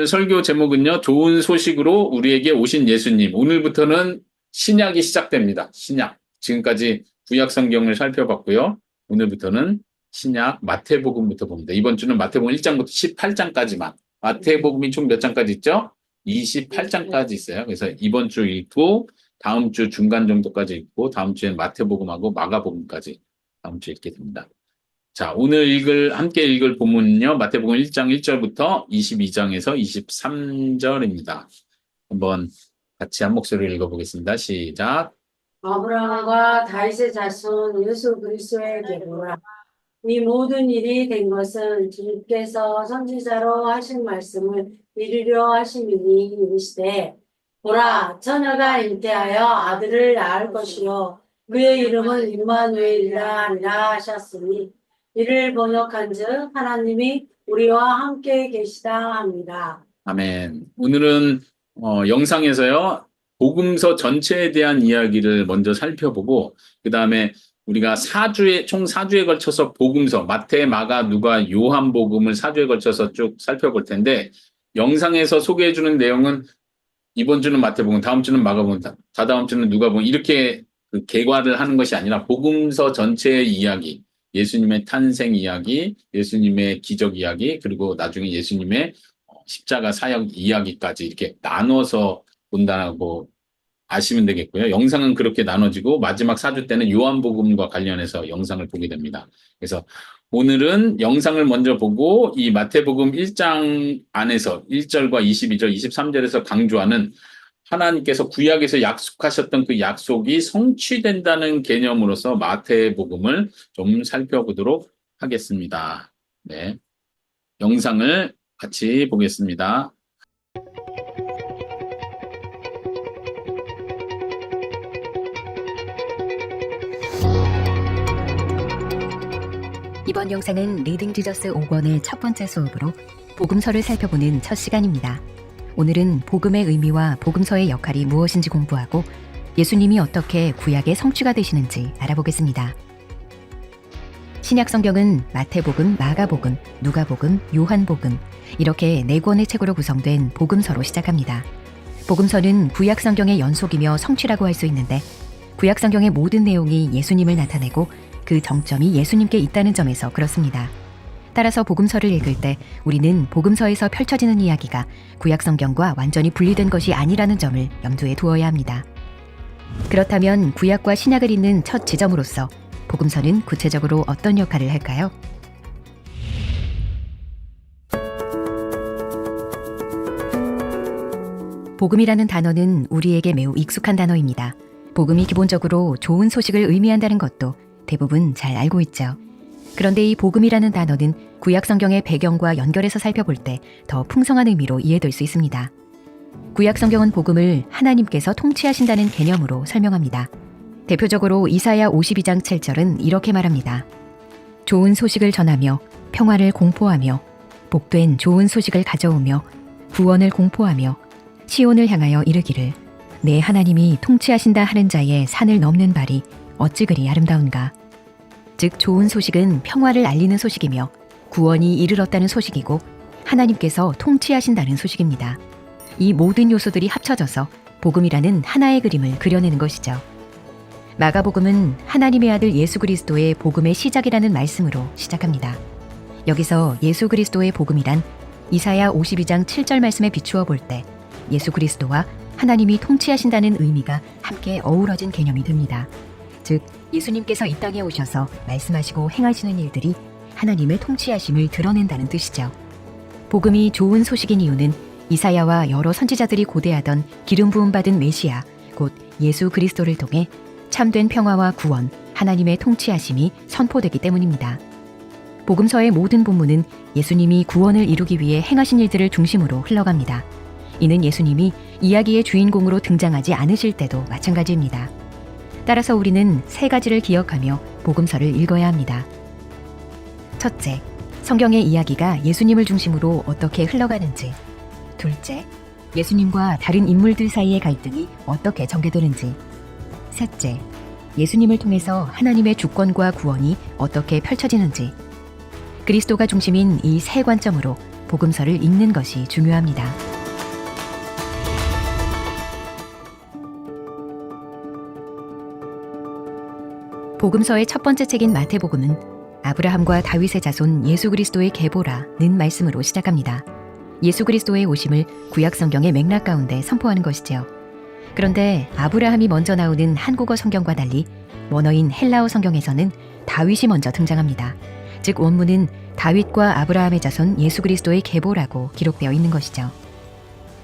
설교 제목은요, 좋은 소식으로 우리에게 오신 예수님. 오늘부터는 신약이 시작됩니다. 신약. 지금까지 구약 성경을 살펴봤고요. 오늘부터는 신약 마태복음부터 봅니다. 이번 주는 마태복음 1장부터 18장까지만. 마태복음이 총 몇 장까지 있죠? 28장까지 있어요. 그래서 이번 주 읽고 다음 주 중간 정도까지 읽고 다음 주엔 마태복음하고 마가복음까지 다음 주에 읽게 됩니다. 자, 오늘 함께 읽을 본문은요, 마태복음 1장 1절부터 22장에서 23절입니다. 한번 같이 한 목소리를 읽어보겠습니다. 시작. 아브라함과 다윗의 자손 예수 그리스도에게 보라. 이 모든 일이 된 것은 주께서 선지자로 하신 말씀을 이루려 하심이니 이르시되 보라 처녀가 잉태하여 아들을 낳을 것이요 그의 이름은 임마누엘이라 하리라 하셨으니 이를 번역한즉 하나님이 우리와 함께 계시다 합니다. 아멘. 오늘은 영상에서요, 복음서 전체에 대한 이야기를 먼저 살펴보고 그 다음에 우리가 총 4주에 걸쳐서 복음서 마태, 마가, 누가, 요한복음을 4주에 걸쳐서 쭉 살펴볼 텐데 영상에서 소개해주는 내용은 이번 주는 마태복음, 다음 주는 마가복음, 다다음 주는 누가복음 이렇게 개괄을 하는 것이 아니라 복음서 전체의 이야기, 예수님의 탄생 이야기, 예수님의 기적 이야기, 그리고 나중에 예수님의 십자가 사역 이야기까지 이렇게 나눠서 본다고 아시면 되겠고요. 영상은 그렇게 나눠지고 마지막 4주 때는 요한복음과 관련해서 영상을 보게 됩니다. 그래서 오늘은 영상을 먼저 보고 이 마태복음 1장 안에서 1절과 22절, 23절에서 강조하는 하나님께서 구약에서 약속하셨던 그 약속이 성취된다는 개념으로서 마태복음을 좀 살펴보도록 하겠습니다. 네, 영상을 같이 보겠습니다. 이번 영상은 리딩 지저스 5권의 첫 번째 수업으로 복음서를 살펴보는 첫 시간입니다. 오늘은 복음의 의미와 복음서의 역할이 무엇인지 공부하고 예수님이 어떻게 구약의 성취가 되시는지 알아보겠습니다. 신약 성경은 마태복음, 마가복음, 누가복음, 요한복음 이렇게 4권의 책으로 구성된 복음서로 시작합니다. 복음서는 구약 성경의 연속이며 성취라고 할 수 있는데 구약 성경의 모든 내용이 예수님을 나타내고 그 정점이 예수님께 있다는 점에서 그렇습니다. 따라서 복음서를 읽을 때 우리는 복음서에서 펼쳐지는 이야기가 구약 성경과 완전히 분리된 것이 아니라는 점을 염두에 두어야 합니다. 그렇다면 구약과 신약을 잇는 첫 지점으로서 복음서는 구체적으로 어떤 역할을 할까요? 복음이라는 단어는 우리에게 매우 익숙한 단어입니다. 복음이 기본적으로 좋은 소식을 의미한다는 것도 대부분 잘 알고 있죠. 그런데 이 복음이라는 단어는 구약 성경의 배경과 연결해서 살펴볼 때 더 풍성한 의미로 이해될 수 있습니다. 구약 성경은 복음을 하나님께서 통치하신다는 개념으로 설명합니다. 대표적으로 이사야 52장 7절은 이렇게 말합니다. 좋은 소식을 전하며 평화를 공포하며 복된 좋은 소식을 가져오며 구원을 공포하며 시온을 향하여 이르기를 내 하나님이 통치하신다 하는 자의 산을 넘는 발이 어찌 그리 아름다운가. 즉 좋은 소식은 평화를 알리는 소식이며 구원이 이르렀다는 소식이고 하나님께서 통치하신다는 소식입니다. 이 모든 요소들이 합쳐져서 복음이라는 하나의 그림을 그려내는 것이죠. 마가복음은 하나님의 아들 예수 그리스도의 복음의 시작이라는 말씀으로 시작합니다. 여기서 예수 그리스도의 복음이란 이사야 52장 7절 말씀에 비추어 볼 때 예수 그리스도와 하나님이 통치하신다는 의미가 함께 어우러진 개념이 됩니다. 즉 예수님께서 이 땅에 오셔서 말씀하시고 행하시는 일들이 하나님의 통치하심을 드러낸다는 뜻이죠. 복음이 좋은 소식인 이유는 이사야와 여러 선지자들이 고대하던 기름 부음 받은 메시아 곧 예수 그리스도를 통해 참된 평화와 구원, 하나님의 통치하심이 선포되기 때문입니다. 복음서의 모든 본문은 예수님이 구원을 이루기 위해 행하신 일들을 중심으로 흘러갑니다. 이는 예수님이 이야기의 주인공으로 등장하지 않으실 때도 마찬가지입니다. 따라서 우리는 3가지를 기억하며 복음서를 읽어야 합니다. 첫째, 성경의 이야기가 예수님을 중심으로 어떻게 흘러가는지. 둘째, 예수님과 다른 인물들 사이의 갈등이 어떻게 전개되는지. 셋째, 예수님을 통해서 하나님의 주권과 구원이 어떻게 펼쳐지는지. 그리스도가 중심인 이 3관점으로 복음서를 읽는 것이 중요합니다. 복음서의 첫 번째 책인 마태복음은 아브라함과 다윗의 자손 예수 그리스도의 계보라는 말씀으로 시작합니다. 예수 그리스도의 오심을 구약 성경의 맥락 가운데 선포하는 것이지요. 그런데 아브라함이 먼저 나오는 한국어 성경과 달리 원어인 헬라어 성경에서는 다윗이 먼저 등장합니다. 즉 원문은 다윗과 아브라함의 자손 예수 그리스도의 계보라고 기록되어 있는 것이죠.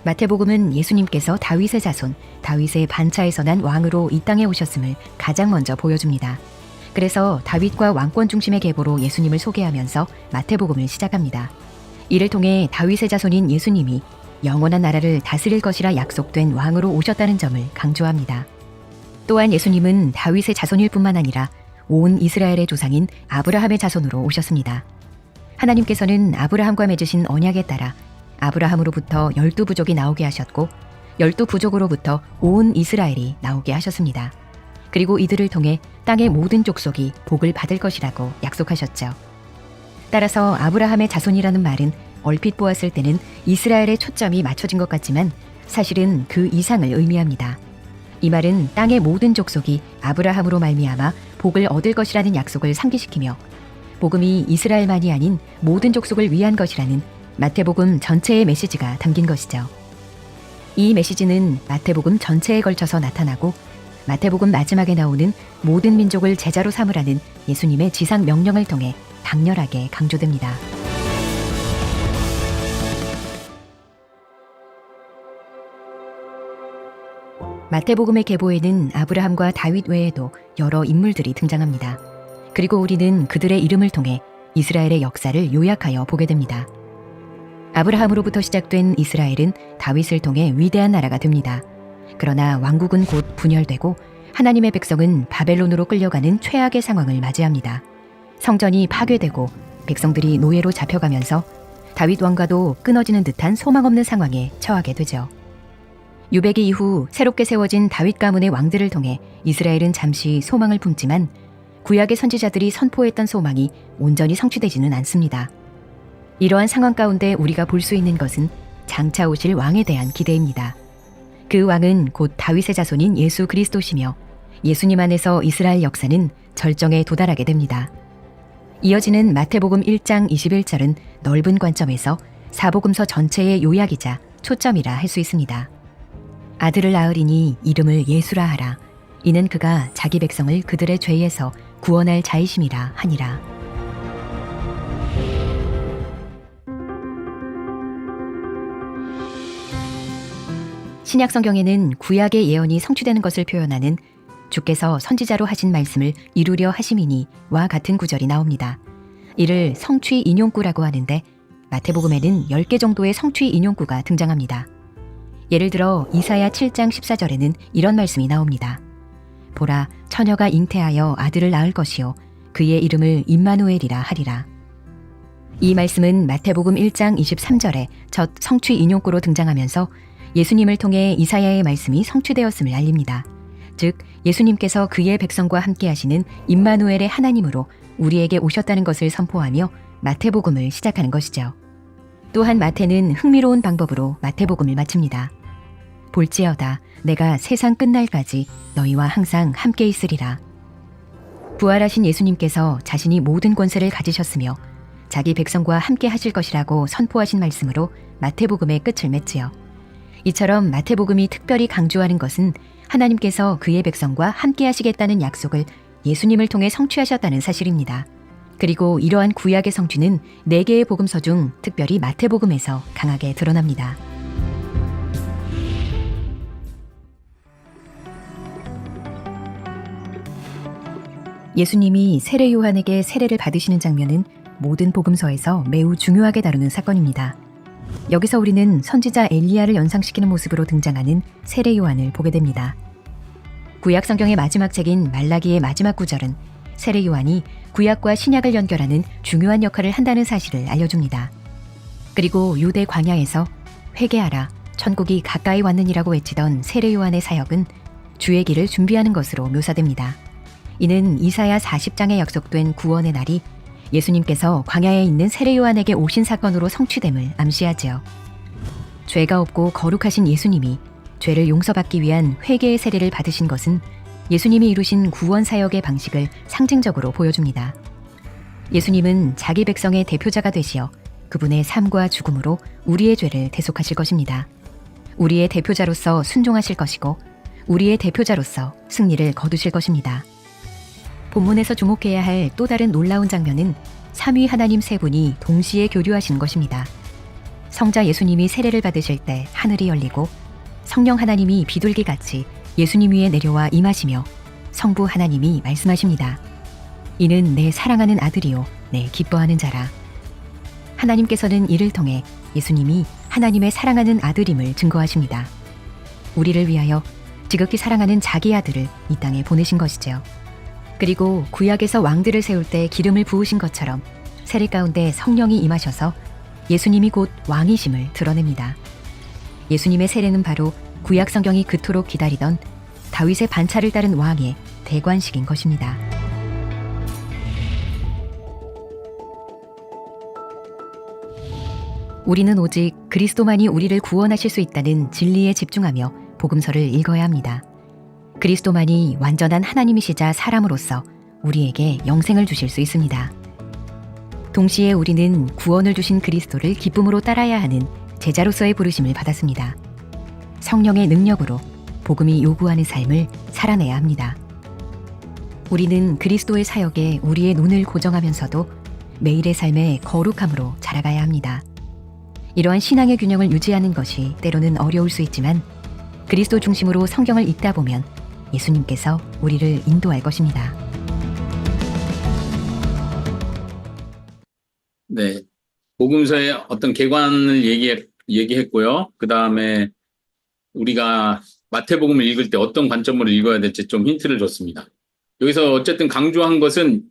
마태복음은 예수님께서 다윗의 자손, 다윗의 반차에서 난 왕으로 이 땅에 오셨음을 가장 먼저 보여줍니다. 그래서 다윗과 왕권 중심의 계보로 예수님을 소개하면서 마태복음을 시작합니다. 이를 통해 다윗의 자손인 예수님이 영원한 나라를 다스릴 것이라 약속된 왕으로 오셨다는 점을 강조합니다. 또한 예수님은 다윗의 자손일 뿐만 아니라 온 이스라엘의 조상인 아브라함의 자손으로 오셨습니다. 하나님께서는 아브라함과 맺으신 언약에 따라 아브라함으로부터 12부족이 나오게 하셨고 12부족으로부터 온 이스라엘이 나오게 하셨습니다. 그리고 이들을 통해 땅의 모든 족속이 복을 받을 것이라고 약속하셨죠. 따라서 아브라함의 자손이라는 말은 얼핏 보았을 때는 이스라엘의 초점이 맞춰진 것 같지만 사실은 그 이상을 의미합니다. 이 말은 땅의 모든 족속이 아브라함으로 말미암아 복을 얻을 것이라는 약속을 상기시키며 복음이 이스라엘만이 아닌 모든 족속을 위한 것이라는 마태복음 전체의 메시지가 담긴 것이죠. 이 메시지는 마태복음 전체에 걸쳐서 나타나고 마태복음 마지막에 나오는 모든 민족을 제자로 삼으라는 예수님의 지상 명령을 통해 강렬하게 강조됩니다. 마태복음의 계보에는 아브라함과 다윗 외에도 여러 인물들이 등장합니다. 그리고 우리는 그들의 이름을 통해 이스라엘의 역사를 요약하여 보게 됩니다. 아브라함으로부터 시작된 이스라엘은 다윗을 통해 위대한 나라가 됩니다. 그러나 왕국은 곧 분열되고 하나님의 백성은 바벨론으로 끌려가는 최악의 상황을 맞이합니다. 성전이 파괴되고 백성들이 노예로 잡혀가면서 다윗 왕과도 끊어지는 듯한 소망 없는 상황에 처하게 되죠. 유배기 이후 새롭게 세워진 다윗 가문의 왕들을 통해 이스라엘은 잠시 소망을 품지만 구약의 선지자들이 선포했던 소망이 온전히 성취되지는 않습니다. 이러한 상황 가운데 우리가 볼 수 있는 것은 장차 오실 왕에 대한 기대입니다. 그 왕은 곧 다윗의 자손인 예수 그리스도시며 예수님 안에서 이스라엘 역사는 절정에 도달하게 됩니다. 이어지는 마태복음 1장 21절은 넓은 관점에서 사복음서 전체의 요약이자 초점이라 할 수 있습니다. 아들을 낳으리니 이름을 예수라 하라. 이는 그가 자기 백성을 그들의 죄에서 구원할 자이심이라 하니라. 신약 성경에는 구약의 예언이 성취되는 것을 표현하는 주께서 선지자로 하신 말씀을 이루려 하심이니와 같은 구절이 나옵니다. 이를 성취 인용구라고 하는데 마태복음에는 10개 정도의 성취 인용구가 등장합니다. 예를 들어 이사야 7장 14절에는 이런 말씀이 나옵니다. 보라, 처녀가 잉태하여 아들을 낳을 것이요 그의 이름을 임마누엘이라 하리라. 이 말씀은 마태복음 1장 23절에 첫 성취 인용구로 등장하면서 예수님을 통해 이사야의 말씀이 성취되었음을 알립니다. 즉 예수님께서 그의 백성과 함께 하시는 임마누엘의 하나님으로 우리에게 오셨다는 것을 선포하며 마태복음을 시작하는 것이죠. 또한 마태는 흥미로운 방법으로 마태복음을 마칩니다. 볼지어다 내가 세상 끝날까지 너희와 항상 함께 있으리라. 부활하신 예수님께서 자신이 모든 권세를 가지셨으며 자기 백성과 함께 하실 것이라고 선포하신 말씀으로 마태복음의 끝을 맺지요. 이처럼 마태복음이 특별히 강조하는 것은 하나님께서 그의 백성과 함께 하시겠다는 약속을 예수님을 통해 성취하셨다는 사실입니다. 그리고 이러한 구약의 성취는 4개의 복음서 중 특별히 마태복음에서 강하게 드러납니다. 예수님이 세례 요한에게 세례를 받으시는 장면은 모든 복음서에서 매우 중요하게 다루는 사건입니다. 여기서 우리는 선지자 엘리야를 연상시키는 모습으로 등장하는 세례 요한을 보게 됩니다. 구약 성경의 마지막 책인 말라기의 마지막 구절은 세례 요한이 구약과 신약을 연결하는 중요한 역할을 한다는 사실을 알려줍니다. 그리고 유대 광야에서 회개하라, 천국이 가까이 왔느니라고 외치던 세례 요한의 사역은 주의 길을 준비하는 것으로 묘사됩니다. 이는 이사야 40장에 약속된 구원의 날이 예수님께서 광야에 있는 세례 요한에게 오신 사건으로 성취됨을 암시하지요. 죄가 없고 거룩하신 예수님이 죄를 용서받기 위한 회개의 세례를 받으신 것은 예수님이 이루신 구원 사역의 방식을 상징적으로 보여줍니다. 예수님은 자기 백성의 대표자가 되시어 그분의 삶과 죽음으로 우리의 죄를 대속하실 것입니다. 우리의 대표자로서 순종하실 것이고 우리의 대표자로서 승리를 거두실 것입니다. 본문에서 주목해야 할 또 다른 놀라운 장면은 삼위 하나님 세 분이 동시에 교류하시는 것입니다. 성자 예수님이 세례를 받으실 때 하늘이 열리고 성령 하나님이 비둘기같이 예수님 위에 내려와 임하시며 성부 하나님이 말씀하십니다. 이는 내 사랑하는 아들이요 내 기뻐하는 자라. 하나님께서는 이를 통해 예수님이 하나님의 사랑하는 아들임을 증거하십니다. 우리를 위하여 지극히 사랑하는 자기 아들을 이 땅에 보내신 것이죠. 그리고 구약에서 왕들을 세울 때 기름을 부으신 것처럼 세례 가운데 성령이 임하셔서 예수님이 곧 왕이심을 드러냅니다. 예수님의 세례는 바로 구약 성경이 그토록 기다리던 다윗의 반차를 따른 왕의 대관식인 것입니다. 우리는 오직 그리스도만이 우리를 구원하실 수 있다는 진리에 집중하며 복음서를 읽어야 합니다. 그리스도만이 완전한 하나님이시자 사람으로서 우리에게 영생을 주실 수 있습니다. 동시에 우리는 구원을 주신 그리스도를 기쁨으로 따라야 하는 제자로서의 부르심을 받았습니다. 성령의 능력으로 복음이 요구하는 삶을 살아내야 합니다. 우리는 그리스도의 사역에 우리의 눈을 고정하면서도 매일의 삶의 거룩함으로 자라가야 합니다. 이러한 신앙의 균형을 유지하는 것이 때로는 어려울 수 있지만 그리스도 중심으로 성경을 읽다 보면 예수님께서 우리를 인도할 것입니다. 네. 복음서의 어떤 개관을 얘기했고요. 그 다음에 우리가 마태복음을 읽을 때 어떤 관점으로 읽어야 될지 좀 힌트를 줬습니다. 여기서 어쨌든 강조한 것은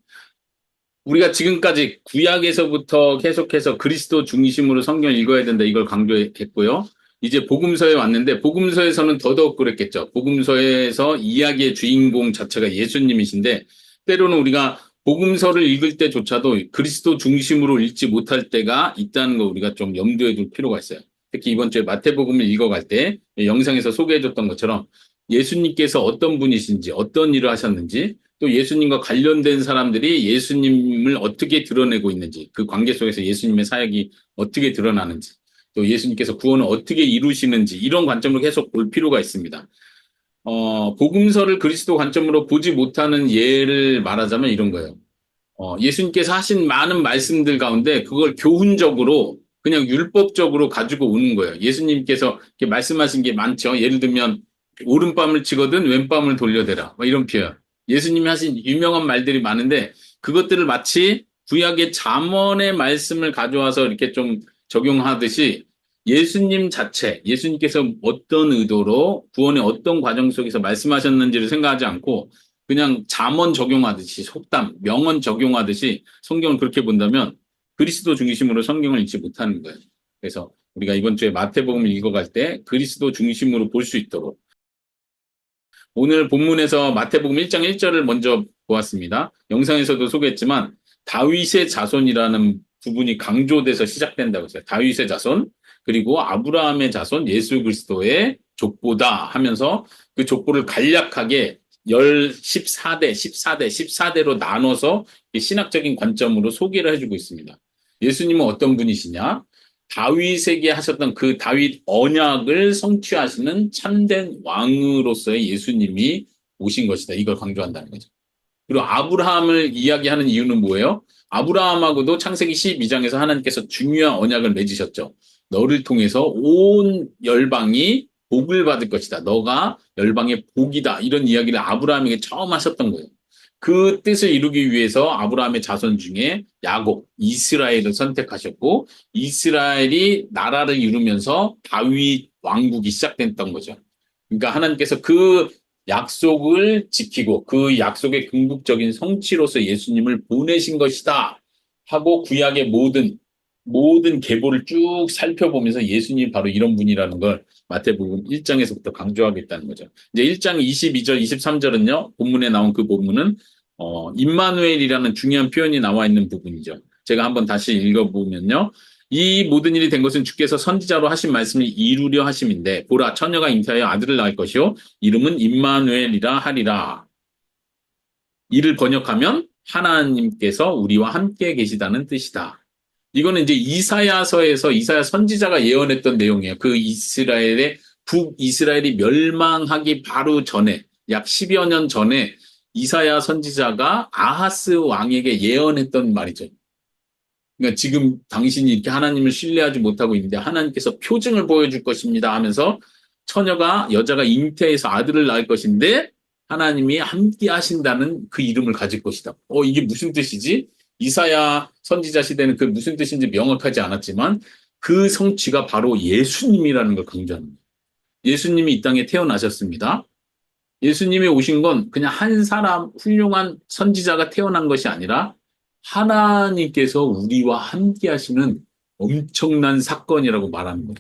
우리가 지금까지 구약에서부터 계속해서 그리스도 중심으로 성경을 읽어야 된다, 이걸 강조했고요. 이제 복음서에 왔는데 복음서에서는 더더욱 그랬겠죠. 복음서에서 이야기의 주인공 자체가 예수님이신데 때로는 우리가 복음서를 읽을 때조차도 그리스도 중심으로 읽지 못할 때가 있다는 거 우리가 좀 염두에 둘 필요가 있어요. 특히 이번 주에 마태복음을 읽어갈 때 영상에서 소개해줬던 것처럼 예수님께서 어떤 분이신지, 어떤 일을 하셨는지, 또 예수님과 관련된 사람들이 예수님을 어떻게 드러내고 있는지, 그 관계 속에서 예수님의 사역이 어떻게 드러나는지, 또 예수님께서 구원을 어떻게 이루시는지, 이런 관점으로 계속 볼 필요가 있습니다. 복음서를 그리스도 관점으로 보지 못하는 예를 말하자면 이런 거예요. 예수님께서 하신 많은 말씀들 가운데 그걸 교훈적으로 그냥 율법적으로 가지고 오는 거예요. 예수님께서 이렇게 말씀하신 게 많죠. 예를 들면 오른밤을 치거든 왼밤을 돌려대라, 이런 표현. 예수님이 하신 유명한 말들이 많은데 그것들을 마치 구약의 잠언의 말씀을 가져와서 이렇게 좀 적용하듯이 예수님 자체, 예수님께서 어떤 의도로 구원의 어떤 과정 속에서 말씀하셨는지를 생각하지 않고 그냥 잠언 적용하듯이, 속담, 명언 적용하듯이 성경을 그렇게 본다면 그리스도 중심으로 성경을 읽지 못하는 거예요. 그래서 우리가 이번 주에 마태복음을 읽어갈 때 그리스도 중심으로 볼 수 있도록, 오늘 본문에서 마태복음 1장 1절을 먼저 보았습니다. 영상에서도 소개했지만 다윗의 자손이라는 부분이 강조돼서 시작된다고 했어요. 다윗의 자손, 그리고 아브라함의 자손, 예수 그리스도의 족보다 하면서 그 족보를 간략하게 14대로 나눠서 신학적인 관점으로 소개를 해주고 있습니다. 예수님은 어떤 분이시냐? 다윗에게 하셨던 그 다윗 언약을 성취하시는 참된 왕으로서의 예수님이 오신 것이다. 이걸 강조한다는 거죠. 그리고 아브라함을 이야기하는 이유는 뭐예요? 아브라함하고도 창세기 12장에서 하나님께서 중요한 언약을 맺으셨죠. 너를 통해서 온 열방이 복을 받을 것이다. 너가 열방의 복이다. 이런 이야기를 아브라함에게 처음 하셨던 거예요. 그 뜻을 이루기 위해서 아브라함의 자손 중에 야곱, 이스라엘을 선택하셨고 이스라엘이 나라를 이루면서 다윗 왕국이 시작됐던 거죠. 그러니까 하나님께서 그 약속을 지키고 그 약속의 궁극적인 성취로서 예수님을 보내신 것이다 하고 구약의 모든 계보를 쭉 살펴보면서 예수님이 바로 이런 분이라는 걸 마태복음 1장에서부터 강조하겠다는 거죠. 이제 1장 22절, 23절은요, 본문에 나온 그 본문은 임마누엘이라는 중요한 표현이 나와 있는 부분이죠. 제가 한번 다시 읽어보면요. 이 모든 일이 된 것은 주께서 선지자로 하신 말씀을 이루려 하심인데 보라 처녀가 잉태하여 아들을 낳을 것이요 이름은 임마누엘이라 하리라. 이를 번역하면 하나님께서 우리와 함께 계시다는 뜻이다. 이거는 이제 이사야서에서 이사야 선지자가 예언했던 내용이에요. 그 이스라엘의 북이스라엘이 멸망하기 바로 전에 약 10여 년 전에 이사야 선지자가 아하스 왕에게 예언했던 말이죠. 그러니까 지금 당신이 이렇게 하나님을 신뢰하지 못하고 있는데 하나님께서 표징을 보여줄 것입니다 하면서 여자가 잉태해서 아들을 낳을 것인데 하나님이 함께 하신다는 그 이름을 가질 것이다. 이게 무슨 뜻이지? 이사야 선지자 시대는 그 무슨 뜻인지 명확하지 않았지만 그 성취가 바로 예수님이라는 걸 강조합니다. 예수님이 이 땅에 태어나셨습니다. 예수님이 오신 건 그냥 한 사람 훌륭한 선지자가 태어난 것이 아니라 하나님께서 우리와 함께 하시는 엄청난 사건이라고 말하는 거예요.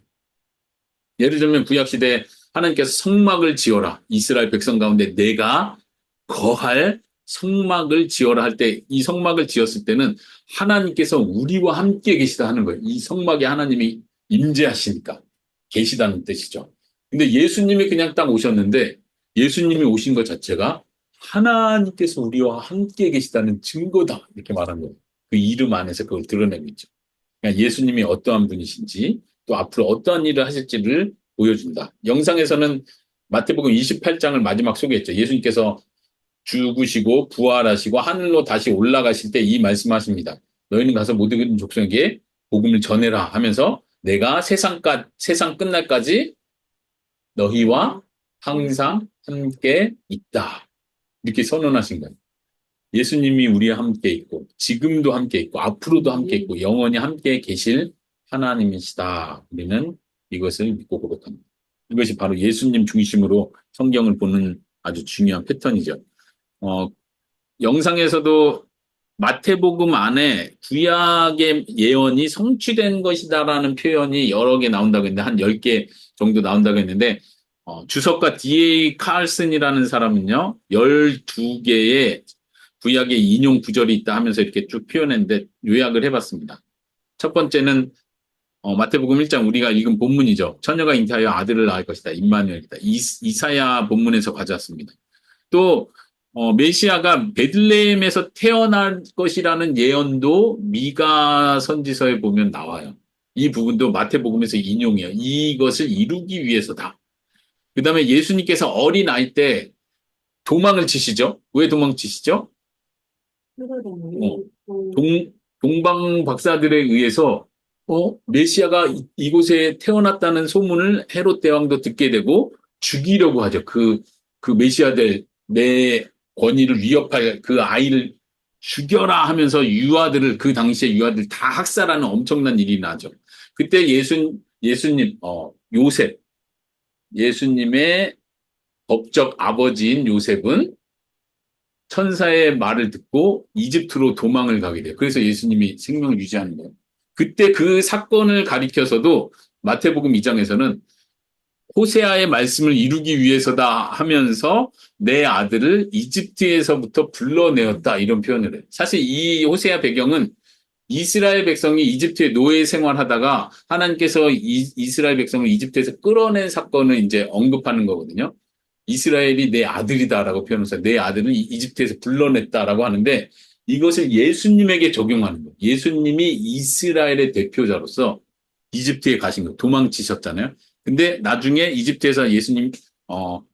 예를 들면 구약시대에 하나님께서 성막을 지어라. 이스라엘 백성 가운데 내가 거할 성막을 지어라 할 때 이 성막을 지었을 때는 하나님께서 우리와 함께 계시다 하는 거예요. 이 성막에 하나님이 임재하시니까 계시다는 뜻이죠. 근데 예수님이 그냥 딱 오셨는데 예수님이 오신 것 자체가 하나님께서 우리와 함께 계시다는 증거다 이렇게 말한 거예요. 그 이름 안에서 그걸 드러내고 있죠. 그러니까 예수님이 어떠한 분이신지 또 앞으로 어떠한 일을 하실지를 보여준다. 영상에서는 마태복음 28장을 마지막 소개했죠. 예수님께서 죽으시고 부활하시고 하늘로 다시 올라가실 때 이 말씀하십니다. 너희는 가서 모든 족속에게 복음을 전해라 하면서 내가 세상 끝날까지 너희와 항상 함께 있다. 이렇게 선언하신 거예요. 예수님이 우리와 함께 있고 지금도 함께 있고 앞으로도 함께 있고 영원히 함께 계실 하나님이시다. 우리는 이것을 믿고 고백합니다. 이것이 바로 예수님 중심으로 성경을 보는 아주 중요한 패턴이죠. 영상에서도 마태복음 안에 구약의 예언이 성취된 것이다라는 표현이 여러 개 나온다고 했는데 한 10개 정도 나온다고 했는데 주석가 D.A. 칼슨이라는 사람은요 12개의 구약의 인용 구절이 있다 하면서 이렇게 쭉 표현했는데 요약을 해봤습니다. 첫 번째는 마태복음 1장 우리가 읽은 본문이죠. 처녀가 잉태하여 아들을 낳을 것이다. 임마누엘이다. 이사야 본문에서 가져왔습니다. 또 메시아가 베들레헴에서 태어날 것이라는 예언도 미가 선지서에 보면 나와요. 이 부분도 마태복음에서 인용해요. 이것을 이루기 위해서다. 그 다음에 예수님께서 어린 아이 때 도망을 치시죠. 왜 도망치시죠? 동방 박사들에 의해서 메시아가 이곳에 태어났다는 소문을 헤롯 대왕도 듣게 되고 죽이려고 하죠. 그 메시아들 내 권위를 위협할 그 아이를 죽여라 하면서 그 당시에 유아들 다 학살하는 엄청난 일이 나죠. 그때 예수님 예수님의 법적 아버지인 요셉은 천사의 말을 듣고 이집트로 도망을 가게 돼요. 그래서 예수님이 생명을 유지하는 거예요. 그때 그 사건을 가리켜서도 마태복음 2장에서는 호세아의 말씀을 이루기 위해서다 하면서 내 아들을 이집트에서부터 불러내었다 이런 표현을 해요. 사실 이 호세아 배경은 이스라엘 백성이 이집트에 노예 생활하다가 하나님께서 이스라엘 백성을 이집트에서 끌어낸 사건을 이제 언급하는 거거든요. 이스라엘이 내 아들이다라고 표현해서 내 아들은 이집트에서 불러냈다라고 하는데 이것을 예수님에게 적용하는 거예요. 예수님이 이스라엘의 대표자로서 이집트에 가신 거예요. 도망치셨잖아요. 근데 나중에 이집트에서 예수님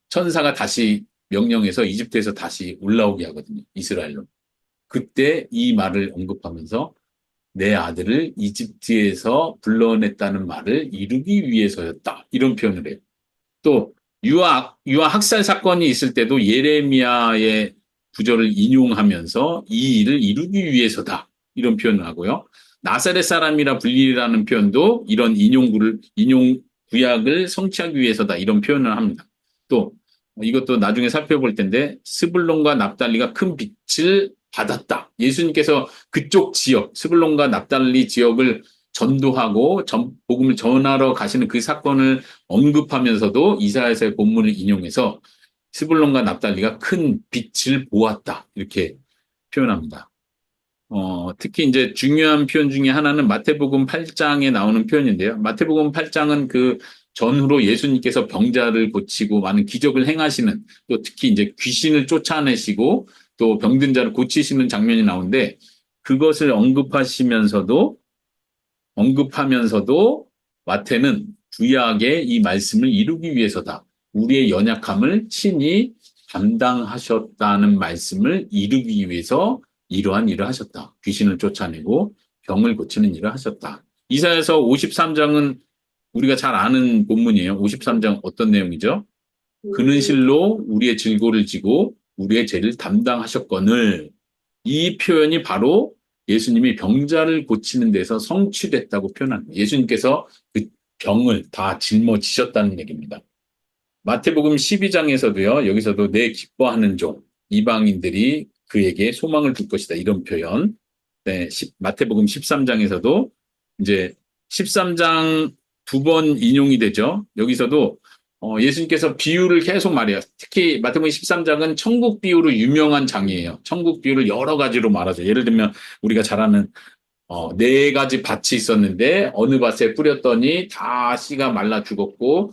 천사가 다시 명령해서 이집트에서 다시 올라오게 하거든요. 이스라엘로. 그때 이 말을 언급하면서 내 아들을 이집트에서 불러냈다는 말을 이루기 위해서였다. 이런 표현을 해요. 또 유아 학살 사건이 있을 때도 예레미야의 구절을 인용하면서 이 일을 이루기 위해서다. 이런 표현을 하고요. 나사렛 사람이라 불리라는 표현도 이런 인용 구약을 성취하기 위해서다. 이런 표현을 합니다. 또 이것도 나중에 살펴볼 텐데 스불론과 납달리가 큰 빛을 받았다. 예수님께서 그쪽 지역, 스불론과 납달리 지역을 전도하고 복음을 전하러 가시는 그 사건을 언급하면서도 이사야서의 본문을 인용해서 스불론과 납달리가 큰 빛을 보았다. 이렇게 표현합니다. 특히 이제 중요한 표현 중에 하나는 마태복음 8장에 나오는 표현인데요. 마태복음 8장은 그 전후로 예수님께서 병자를 고치고 많은 기적을 행하시는, 또 특히 이제 귀신을 쫓아내시고 또 병든 자를 고치시는 장면이 나오는데, 그것을 언급하면서도 마태는 구약의 이 말씀을 이루기 위해서다. 우리의 연약함을 친히 담당하셨다는 말씀을 이루기 위해서 이러한 일을 하셨다. 귀신을 쫓아내고 병을 고치는 일을 하셨다. 이사야서 53장은 우리가 잘 아는 본문이에요. 53장 어떤 내용이죠? 그는 실로 우리의 질고를 지고 우리의 죄를 담당하셨거늘. 이 표현이 바로 예수님이 병자를 고치는 데서 성취됐다고 표현합니다. 예수님께서 그 병을 다 짊어지셨다는 얘기입니다. 마태복음 12장에서도요, 여기서도 내 기뻐하는 종, 이방인들이 그에게 소망을 둘 것이다. 이런 표현. 네, 마태복음 13장에서도 이제 13장 2번 인용이 되죠. 여기서도 예수님께서 비유를 계속 말해요. 특히 마태복음 13장은 천국 비유로 유명한 장이에요. 천국 비유를 여러 가지로 말하죠. 예를 들면 우리가 잘 아는 4가지 밭이 있었는데 어느 밭에 뿌렸더니 다 씨가 말라 죽었고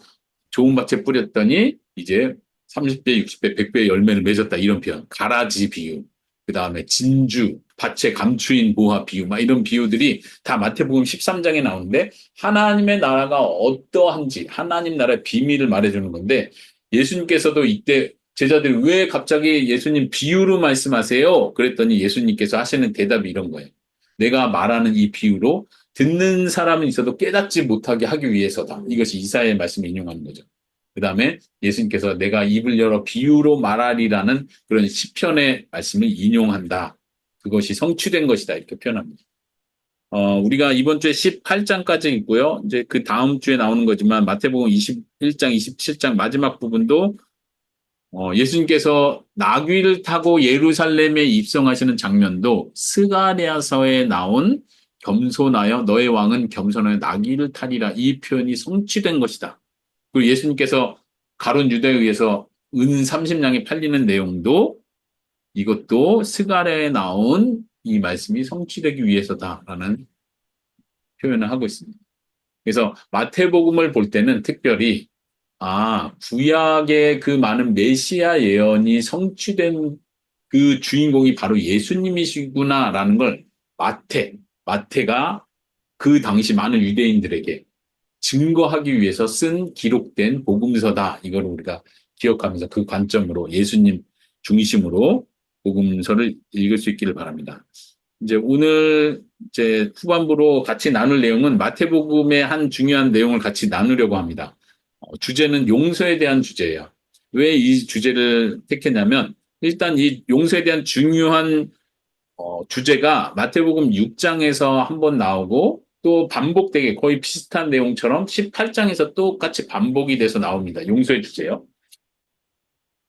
좋은 밭에 뿌렸더니 이제 30배, 60배, 100배의 열매를 맺었다. 이런 표현. 가라지 비유. 그 다음에 진주, 밭에 감추인 모화 비유. 막 이런 비유들이 다 마태복음 13장에 나오는데 하나님의 나라가 어떠한지 하나님 나라의 비밀을 말해주는 건데 예수님께서도 이때 제자들이 왜 갑자기 예수님 비유로 말씀하세요? 그랬더니 예수님께서 하시는 대답이 이런 거예요. 내가 말하는 이 비유로 듣는 사람은 있어도 깨닫지 못하게 하기 위해서다. 이것이 이사야의 말씀을 인용하는 거죠. 그 다음에 예수님께서 내가 입을 열어 비유로 말하리라는 그런 시편의 말씀을 인용한다. 그것이 성취된 것이다. 이렇게 표현합니다. 우리가 이번 주에 18장까지 있고요. 이제 그 다음 주에 나오는 거지만 마태복음 21장, 27장 마지막 부분도 예수님께서 나귀를 타고 예루살렘에 입성하시는 장면도 스가랴서에 나온 겸손하여 너의 왕은 겸손하여 나귀를 타리라 이 표현이 성취된 것이다. 그리고 예수님께서 가룟 유다에 의해서 은 30냥이 팔리는 내용도 이것도 스가랴에 나온 이 말씀이 성취되기 위해서다라는 표현을 하고 있습니다. 그래서 마태복음을 볼 때는 특별히 구약의 그 많은 메시아 예언이 성취된 그 주인공이 바로 예수님이시구나라는 걸 마태가 그 당시 많은 유대인들에게 증거하기 위해서 쓴 기록된 복음서다. 이걸 우리가 기억하면서 그 관점으로 예수님 중심으로 복음서를 읽을 수 있기를 바랍니다. 이제 오늘 이제 후반부로 같이 나눌 내용은 마태복음의 한 중요한 내용을 같이 나누려고 합니다. 주제는 용서에 대한 주제예요. 왜 이 주제를 택했냐면 일단 이 용서에 대한 중요한 주제가 마태복음 6장에서 한번 나오고 또 반복되게 거의 비슷한 내용처럼 18장에서 똑같이 반복이 돼서 나옵니다. 용서의 주제요.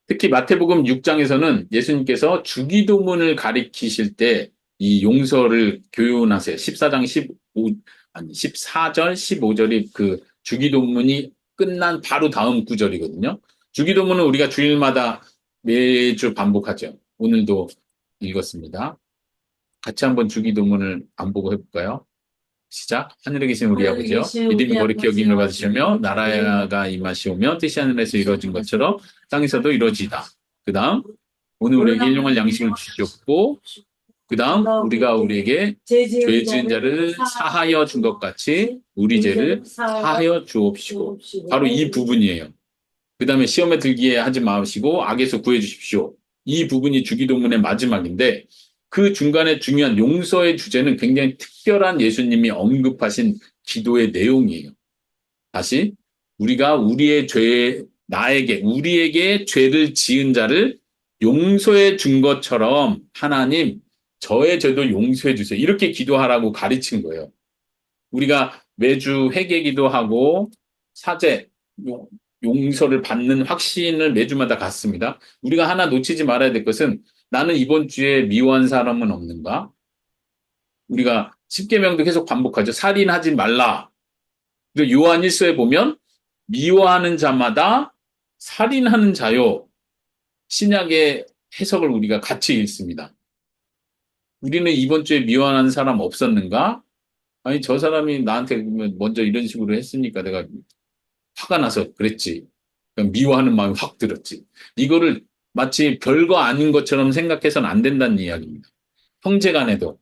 특히 마태복음 6장에서는 예수님께서 주기도문을 가리키실 때 이 용서를 교훈하세요. 14절 15절이 그 주기도문이 끝난 바로 다음 구절이거든요. 주기도문은 우리가 주일마다 매주 반복하죠. 오늘도 읽었습니다. 같이 한번 주기도문을 반복을 해볼까요? 시작. 하늘에 계신 우리 아버지여, 이름이 거룩히 여김을 받으시며 나라가 임하시오며 뜻이 하늘에서 이루어진 것처럼 땅에서도 이루어지이다. 그 다음 오늘 우리에게 일용할 양식을 주셨고 그 다음 우리가 우리에게 죄 지은 자를 사하여 준 것 같이 우리 죄를 사하여 주옵시고 바로 이 부분이에요. 그 다음에 시험에 들게 하지 마시고 악에서 구해 주십시오. 이 부분이 주기도문의 마지막인데 그 중간에 중요한 용서의 주제는 굉장히 특별한 예수님이 언급하신 기도의 내용이에요. 다시 우리가 우리에게 죄를 지은 자를 용서해 준 것처럼 하나님 저의 죄도 용서해 주세요. 이렇게 기도하라고 가르친 거예요. 우리가 매주 회개 기도하고 사죄, 용서를 받는 확신을 매주마다 갖습니다. 우리가 하나 놓치지 말아야 될 것은 나는 이번 주에 미워한 사람은 없는가? 우리가 십계명도 계속 반복하죠. 살인하지 말라. 그리고 요한 1서에 보면 미워하는 자마다 살인하는 자요. 신약의 해석을 우리가 같이 읽습니다. 우리는 이번 주에 미워하는 사람 없었는가? 아니, 저 사람이 나한테 먼저 이런 식으로 했으니까 내가 화가 나서 그랬지. 그냥 미워하는 마음이 확 들었지. 이거를 마치 별거 아닌 것처럼 생각해서는 안 된다는 이야기입니다. 형제 간에도,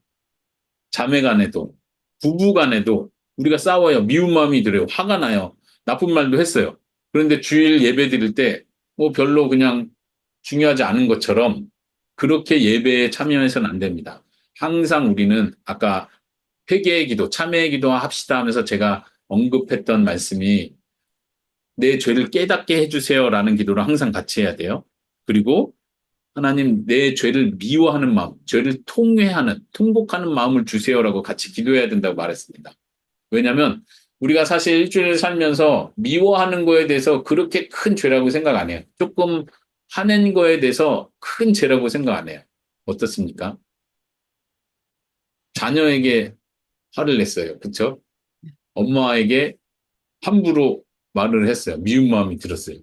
자매 간에도, 부부 간에도 우리가 싸워요. 미운 마음이 들어요. 화가 나요. 나쁜 말도 했어요. 그런데 주일 예배 드릴 때 뭐 별로 그냥 중요하지 않은 것처럼 그렇게 예배에 참여해서는 안 됩니다. 항상 우리는 아까 회개의 기도, 참회의 기도 합시다 하면서 제가 언급했던 말씀이 내 죄를 깨닫게 해주세요라는 기도를 항상 같이 해야 돼요. 그리고 하나님 내 죄를 미워하는 마음, 죄를 통회하는, 통곡하는 마음을 주세요라고 같이 기도해야 된다고 말했습니다. 왜냐하면 우리가 사실 일주일을 살면서 미워하는 거에 대해서 그렇게 큰 죄라고 생각 안 해요. 조금 화낸 거에 대해서 큰 죄라고 생각 안 해요. 어떻습니까? 자녀에게 화를 냈어요. 그렇죠? 엄마에게 함부로 말을 했어요. 미운 마음이 들었어요.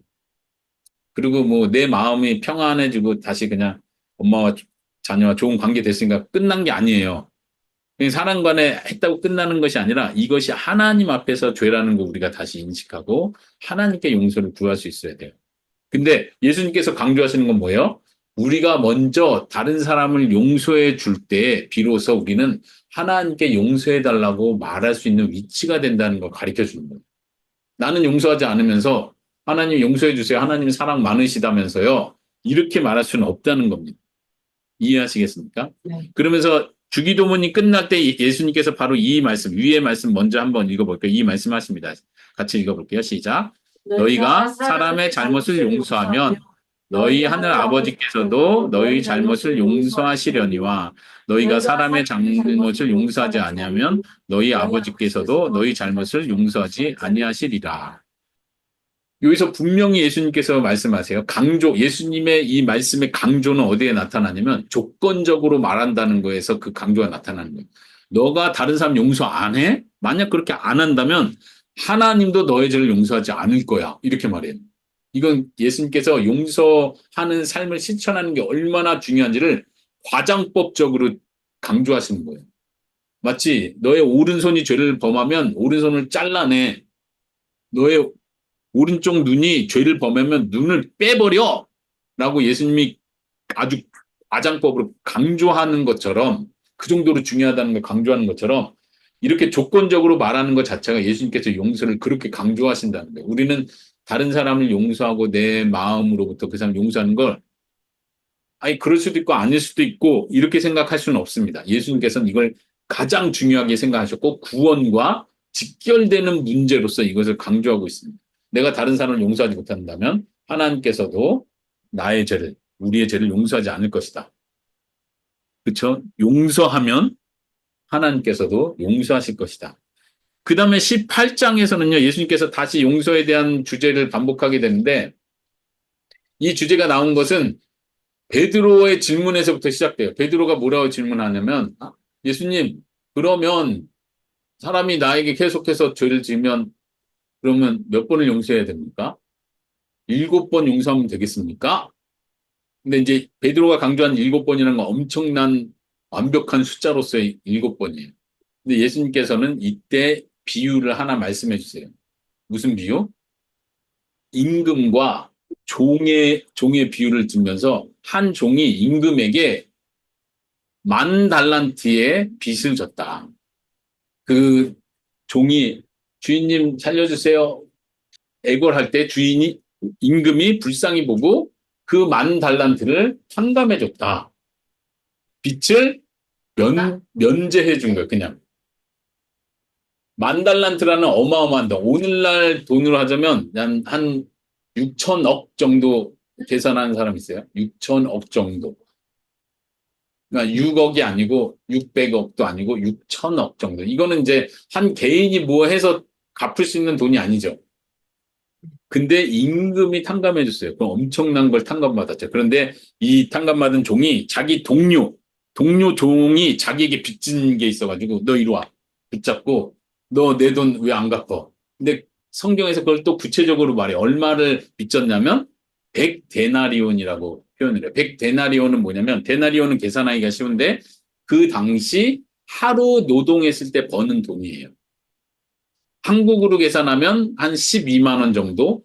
그리고 뭐 내 마음이 평안해지고 다시 그냥 엄마와 자녀와 좋은 관계 됐으니까 끝난 게 아니에요. 그냥 사람 간에 했다고 끝나는 것이 아니라 이것이 하나님 앞에서 죄라는 거 우리가 다시 인식하고 하나님께 용서를 구할 수 있어야 돼요. 근데 예수님께서 강조하시는 건 뭐예요? 우리가 먼저 다른 사람을 용서해 줄 때 비로소 우리는 하나님께 용서해 달라고 말할 수 있는 위치가 된다는 걸 가르쳐 주는 거예요. 나는 용서하지 않으면서 하나님 용서해 주세요. 하나님 사랑 많으시다면서요. 이렇게 말할 수는 없다는 겁니다. 이해하시겠습니까? 네. 그러면서 주기도문이 끝날 때 예수님께서 바로 이 말씀, 위의 말씀 먼저 한번 읽어볼게요. 이 말씀 하십니다. 같이 읽어볼게요. 시작. 너희가 사람의 잘못을 용서하면 너희 하늘 아버지께서도 너희 잘못을 용서하시려니와 너희가 사람의 잘못을 용서하지 아니하면 너희 아버지께서도 너희 잘못을 용서하지 아니하시리라. 여기서 분명히 예수님께서 말씀하세요. 강조, 예수님의 이 말씀의 강조는 어디에 나타나냐면 조건적으로 말한다는 거에서 그 강조가 나타나는 거예요. 너가 다른 사람 용서 안 해? 만약 그렇게 안 한다면 하나님도 너의 죄를 용서하지 않을 거야. 이렇게 말해요. 이건 예수님께서 용서하는 삶을 실천하는 게 얼마나 중요한지를 과장법적으로 강조하시는 거예요. 마치 너의 오른손이 죄를 범하면 오른손을 잘라내. 너의 오른쪽 눈이 죄를 범하면 눈을 빼버려! 라고 예수님이 아주 과장법으로 강조하는 것처럼 그 정도로 중요하다는 걸 강조하는 것처럼 이렇게 조건적으로 말하는 것 자체가 예수님께서 용서를 그렇게 강조하신다는 거예요. 우리는 다른 사람을 용서하고 내 마음으로부터 그 사람을 용서하는 걸 아니 그럴 수도 있고 아닐 수도 있고 이렇게 생각할 수는 없습니다. 예수님께서는 이걸 가장 중요하게 생각하셨고 구원과 직결되는 문제로서 이것을 강조하고 있습니다. 내가 다른 사람을 용서하지 못한다면 하나님께서도 나의 죄를, 우리의 죄를 용서하지 않을 것이다. 그렇죠? 용서하면 하나님께서도 용서하실 것이다. 그 다음에 18장에서는요, 예수님께서 다시 용서에 대한 주제를 반복하게 되는데 이 주제가 나온 것은 베드로의 질문에서부터 시작돼요. 베드로가 뭐라고 질문하냐면 예수님, 그러면 사람이 나에게 계속해서 죄를 지으면 그러면 몇 번을 용서해야 됩니까? 7번 용서하면 되겠습니까? 근데 이제 베드로가 강조한 7번이라는 건 엄청난 완벽한 숫자로서의 7번이에요. 근데 예수님께서는 이때 비유를 하나 말씀해 주세요. 무슨 비유? 임금과 종의 비유를 들면서 한 종이 임금에게 10,000달란트의 빚을 졌다. 그 종이 주인님 살려주세요. 애걸할 때 임금이 불쌍히 보고 그 10,000달란트를 탕감해 줬다. 빚을 면제해 준 거예요, 그냥. 10,000달란트라는 어마어마한 돈. 오늘날 돈으로 하자면 한 6천억 정도 계산하는 사람 있어요. 6천억 정도. 그러니까 6억이 아니고 600억도 아니고 6천억 정도. 이거는 이제 한 개인이 뭐 해서 갚을 수 있는 돈이 아니죠. 근데 임금이 탕감해 줬어요. 그럼 엄청난 걸 탕감받았죠. 그런데 이 탕감받은 종이 자기 동료 종이 자기에게 빚진 게 있어가지고 너 이리 와. 붙잡고 너 내 돈 왜 안 갚아? 근데 성경에서 그걸 또 구체적으로 말해. 얼마를 빚졌냐면 100데나리온이라고 표현을 해요. 100데나리온은 뭐냐면 데나리온은 계산하기가 쉬운데 그 그 당시 하루 노동했을 때 버는 돈이에요. 한국으로 계산하면 한 12만 원 정도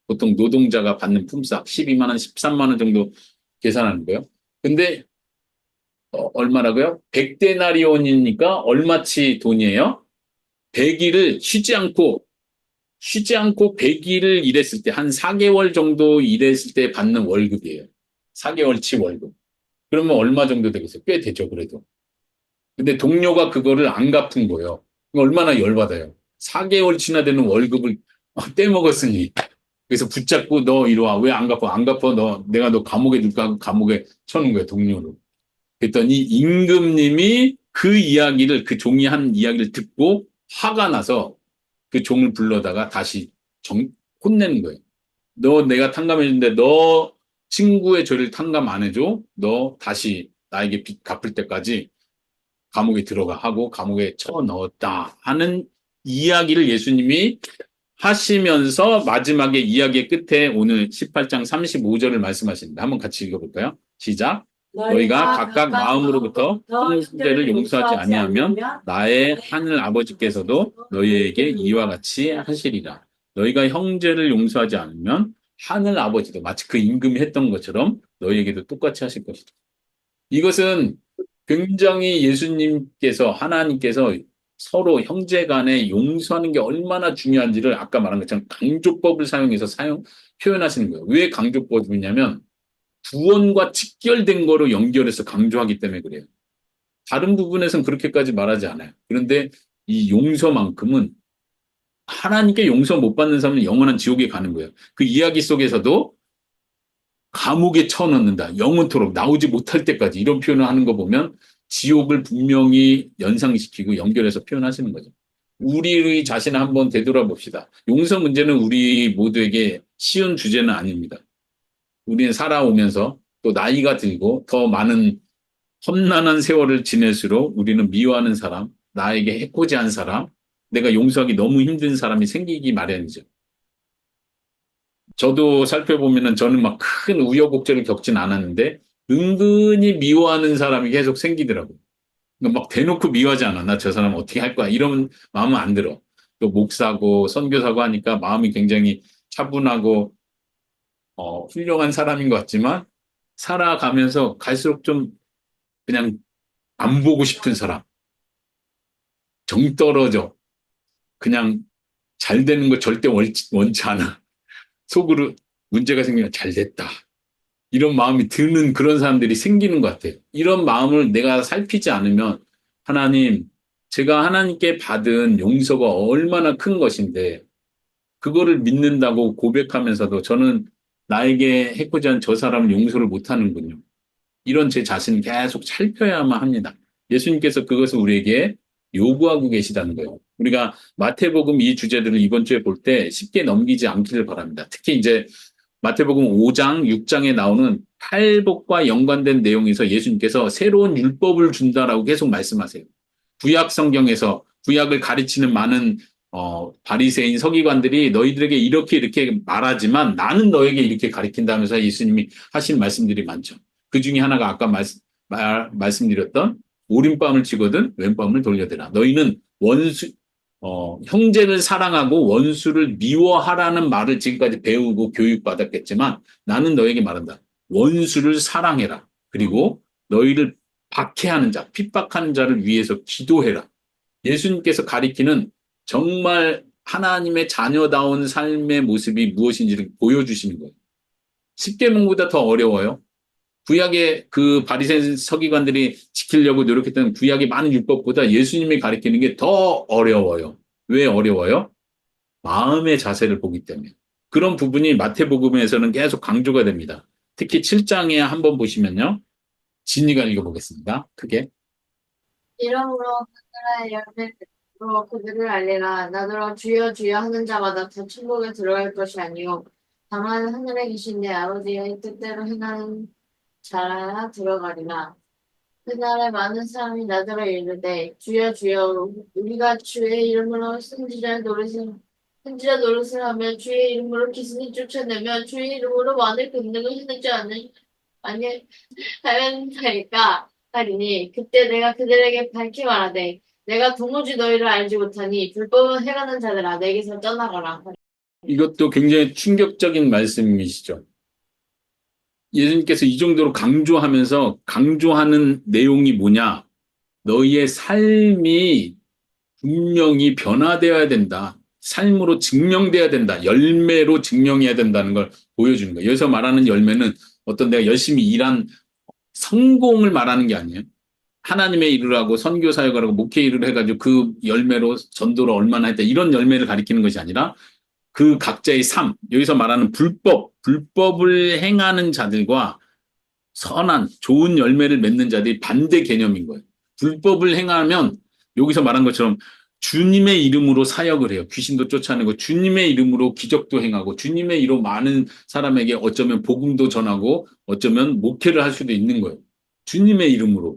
보통 노동자가 받는 품삯 12만 원, 13만 원 정도 계산하는 거예요. 근데 얼마라고요? 100데나리온이니까 얼마치 돈이에요? 100일을 쉬지 않고 100일을 일했을 때, 한 4개월 정도 일했을 때 받는 월급이에요. 4개월치 월급. 그러면 얼마 정도 되겠어요? 꽤 되죠, 그래도. 근데 동료가 그거를 안 갚은 거예요. 얼마나 열받아요. 4개월치나 되는 월급을 떼먹었으니. 그래서 붙잡고 너 이리 와. 왜 안 갚아? 안 갚아. 내가 너 감옥에 둘까 하고 감옥에 쳐놓은 거예요, 동료를. 그랬더니 임금님이 그 이야기를, 그 종이 한 이야기를 듣고 화가 나서 그 종을 불러다가 다시 혼내는 거예요. 너 내가 탕감해준데 너 친구의 죄를 탕감 안 해줘? 너 다시 나에게 빚 갚을 때까지 감옥에 들어가 하고 감옥에 쳐 넣었다 하는 이야기를 예수님이 하시면서 마지막에 이야기의 끝에 오늘 18장 35절을 말씀하십니다. 한번 같이 읽어볼까요? 시작. 너희가 각각 마음으로부터 형제를 용서하지 아니하면 나의 하늘 아버지께서도 너희에게 이와 같이 하시리라. 너희가 형제를 용서하지 않으면 하늘 아버지도 마치 그 임금이 했던 것처럼 너희에게도 똑같이 하실 것이다. 이것은 굉장히 예수님께서 하나님께서 서로 형제 간에 용서하는 게 얼마나 중요한지를 아까 말한 것처럼 강조법을 사용해서 표현하시는 거예요. 왜 강조법이냐면 구원과 직결된 거로 연결해서 강조하기 때문에 그래요. 다른 부분에서는 그렇게까지 말하지 않아요. 그런데 이 용서만큼은 하나님께 용서 못 받는 사람은 영원한 지옥에 가는 거예요. 그 이야기 속에서도 감옥에 쳐넣는다. 영원토록 나오지 못할 때까지 이런 표현을 하는 거 보면 지옥을 분명히 연상시키고 연결해서 표현하시는 거죠. 우리 자신을 한번 되돌아봅시다. 용서 문제는 우리 모두에게 쉬운 주제는 아닙니다. 우리는 살아오면서 또 나이가 들고 더 많은 험난한 세월을 지낼수록 우리는 미워하는 사람, 나에게 해코지한 사람, 내가 용서하기 너무 힘든 사람이 생기기 마련이죠. 저도 살펴보면은 저는 막 큰 우여곡절을 겪진 않았는데 은근히 미워하는 사람이 계속 생기더라고요. 그러니까 막 대놓고 미워하지 않아. 나 저 사람 어떻게 할 거야. 이런 마음은 안 들어. 또 목사고 선교사고 하니까 마음이 굉장히 차분하고 훌륭한 사람인 것 같지만 살아가면서 갈수록 좀 그냥 안 보고 싶은 사람. 정 떨어져. 그냥 잘 되는 거 절대 원치 않아. 속으로 문제가 생기면 잘 됐다. 이런 마음이 드는 그런 사람들이 생기는 것 같아요. 이런 마음을 내가 살피지 않으면 하나님, 제가 하나님께 받은 용서가 얼마나 큰 것인데 그거를 믿는다고 고백하면서도 저는 나에게 해코지한 저 사람을 용서를 못하는군요. 이런 제 자신을 계속 살펴야만 합니다. 예수님께서 그것을 우리에게 요구하고 계시다는 거예요. 우리가 마태복음 이 주제들을 이번 주에 볼 때 쉽게 넘기지 않기를 바랍니다. 특히 이제 마태복음 5장, 6장에 나오는 팔복과 연관된 내용에서 예수님께서 새로운 율법을 준다라고 계속 말씀하세요. 구약 성경에서 구약을 가르치는 많은 바리새인 서기관들이 너희들에게 이렇게 말하지만 나는 너에게 이렇게 가르친다면서 예수님이 하신 말씀들이 많죠. 그 중에 하나가 아까 말씀드렸던 오른밤을 치거든 왼밤을 돌려대라. 너희는 형제를 사랑하고 원수를 미워하라는 말을 지금까지 배우고 교육받았겠지만 나는 너에게 말한다. 원수를 사랑해라. 그리고 너희를 박해하는 자, 핍박하는 자를 위해서 기도해라. 예수님께서 가리키는 정말 하나님의 자녀다운 삶의 모습이 무엇인지를 보여주시는 거예요. 십계명보다 더 어려워요. 구약의 그 바리새인 서기관들이 지키려고 노력했던 구약의 많은 율법보다 예수님이 가리키는 게 더 어려워요. 왜 어려워요? 마음의 자세를 보기 때문에. 그런 부분이 마태복음에서는 계속 강조가 됩니다. 특히 7장에 한번 보시면요. 진이가 읽어보겠습니다. 크게. 이러므로 그들의 열매로 그들을 알리라. 나더러 주여 주여 하는 자마다 다 천국에 들어갈 것이 아니요 다만 하늘에 계신 내 아버지의 뜻대로 행하는 자라 들어가리라. 그날에 많은 사람이 나더러 이르되 주여 주여 우리가 주의 이름으로 선지자 노릇을 하며 주의 이름으로 기승을 쫓아내며 주의 이름으로 많은 금능을 해내지 아니하였나이까. 하리니 그때 내가 그들에게 밝히 말하되 내가 도무지 너희를 알지 못하니 불법을 행하는 자들아 내게서 떠나가라. 이것도 굉장히 충격적인 말씀이시죠. 예수님께서 이 정도로 강조하면서 강조하는 내용이 뭐냐? 너희의 삶이 분명히 변화되어야 된다. 삶으로 증명돼야 된다. 열매로 증명해야 된다는 걸 보여주는 거예요. 여기서 말하는 열매는 어떤 내가 열심히 일한 성공을 말하는 게 아니에요. 하나님의 일을 하고 선교 사역을 하고 목회 일을 해가지고 그 열매로 전도를 얼마나 했다. 이런 열매를 가리키는 것이 아니라 그 각자의 삶, 여기서 말하는 불법을 행하는 자들과 선한, 좋은 열매를 맺는 자들이 반대 개념인 거예요. 불법을 행하면 여기서 말한 것처럼 주님의 이름으로 사역을 해요. 귀신도 쫓아내고 주님의 이름으로 기적도 행하고 주님의 이름으로 많은 사람에게 어쩌면 복음도 전하고 어쩌면 목회를 할 수도 있는 거예요. 주님의 이름으로.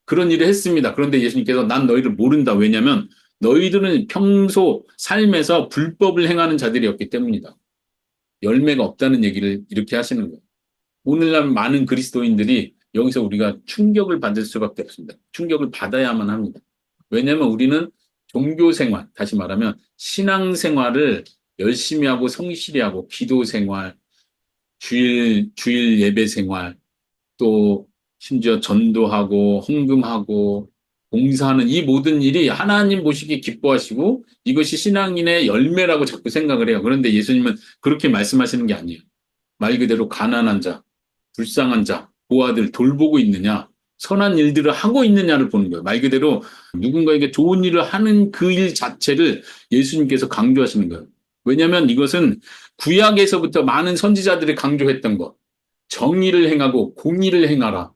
그런 일을 했습니다. 그런데 예수님께서 난 너희를 모른다. 왜냐하면 너희들은 평소 삶에서 불법을 행하는 자들이었기 때문이다. 열매가 없다는 얘기를 이렇게 하시는 거예요. 오늘날 많은 그리스도인들이 여기서 우리가 충격을 받을 수밖에 없습니다. 충격을 받아야만 합니다. 왜냐하면 우리는 종교 생활, 다시 말하면 신앙 생활을 열심히 하고 성실히 하고 기도 생활, 주일 예배 생활, 또 심지어 전도하고 헌금하고 봉사하는 이 모든 일이 하나님 보시기에 기뻐하시고 이것이 신앙인의 열매라고 자꾸 생각을 해요. 그런데 예수님은 그렇게 말씀하시는 게 아니에요. 말 그대로 가난한 자, 불쌍한 자, 고아들 돌보고 있느냐, 선한 일들을 하고 있느냐를 보는 거예요. 말 그대로 누군가에게 좋은 일을 하는 그 일 자체를 예수님께서 강조하시는 거예요. 왜냐하면 이것은 구약에서부터 많은 선지자들이 강조했던 것. 정의를 행하고 공의를 행하라.